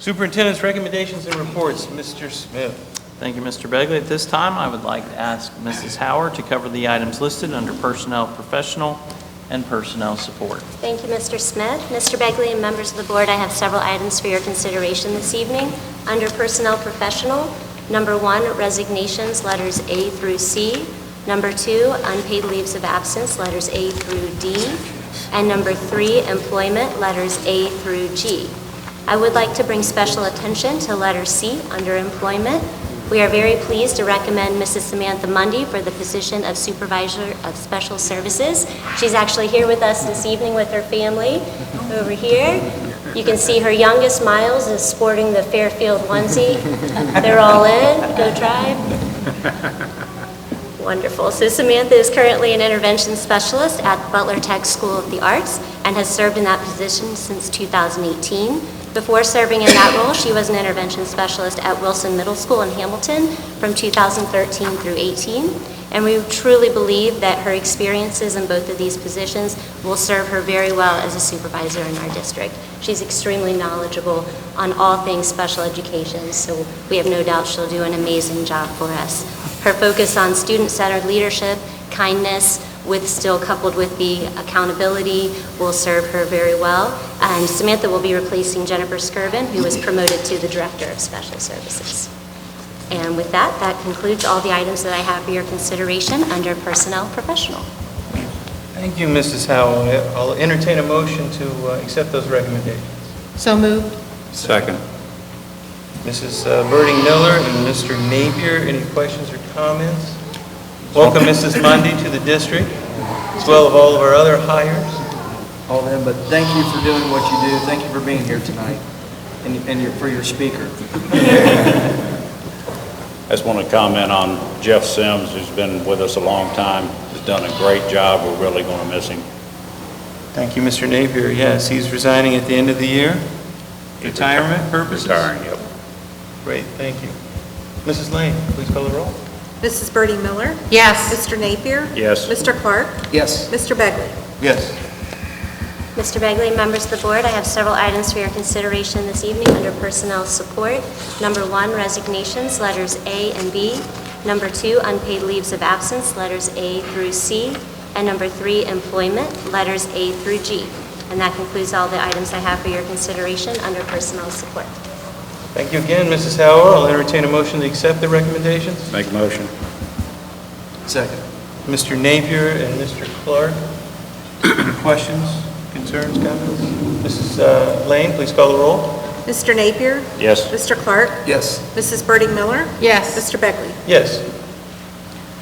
Superintendent's recommendations and reports. Mr. Smith. Thank you, Mr. Begley. At this time, I would like to ask Mrs. Howard to cover the items listed under Personnel Professional and Personnel Support. Thank you, Mr. Smith. Mr. Begley and members of the board, I have several items for your consideration this evening. Under Personnel Professional, number 1, resignations, letters A through C. Number 2, unpaid leaves of absence, letters A through D. And number 3, employment, letters A through G. I would like to bring special attention to letter C under employment. We are very pleased to recommend Mrs. Samantha Mundy for the position of Supervisor of Special Services. She's actually here with us this evening with her family over here. You can see her youngest, Miles, is sporting the Fairfield onesie. They're all in. Go Tribe. Wonderful. So Samantha is currently an intervention specialist at Butler Tech School of the Arts and has served in that position since 2018. Before serving in that role, she was an intervention specialist at Wilson Middle School in Hamilton from 2013 through 18. And we truly believe that her experiences in both of these positions will serve her very well as a supervisor in our district. She's extremely knowledgeable on all things special education, so we have no doubt she'll do an amazing job for us. Her focus on student-centered leadership, kindness, with still coupled with the accountability will serve her very well. And Samantha will be replacing Jennifer Skirvin, who was promoted to the Director of Special Services. And with that, that concludes all the items that I have for your consideration under Personnel Professional. Thank you, Mrs. Howell. I'll entertain a motion to accept those recommendations. So moved. Second. Mrs. Birding Miller and Mr. Napier, any questions or comments? Welcome, Mrs. Mundy, to the district, as well as all of our other hires. All of them, but thank you for doing what you do. Thank you for being here tonight, and for your speaker. I just want to comment on Jeff Sims, who's been with us a long time. He's done a great job. We're really going to miss him. Thank you, Mr. Napier. Yes, he's resigning at the end of the year. Retirement purposes? Retiring, yep. Great, thank you. Mrs. Lane, please call the roll. Mrs. Birdie Miller? Yes. Mr. Napier? Yes. Mr. Clark? Yes. Mr. Begley? Yes. Mr. Begley, members of the board, I have several items for your consideration this evening under Personnel Support. Number 1, resignations, letters A and B. Number 2, unpaid leaves of absence, letters A through C. And number 3, employment, letters A through G. And that concludes all the items I have for your consideration under Personnel Support. Thank you again, Mrs. Howell. I'll entertain a motion to accept the recommendations. Make a motion. Second. Mr. Napier and Mr. Clark, any questions, concerns, comments? Mrs. Lane, please call the roll. Mr. Napier? Yes. Mr. Clark? Yes. Mrs. Birdie Miller? Yes. Mr. Begley? Yes.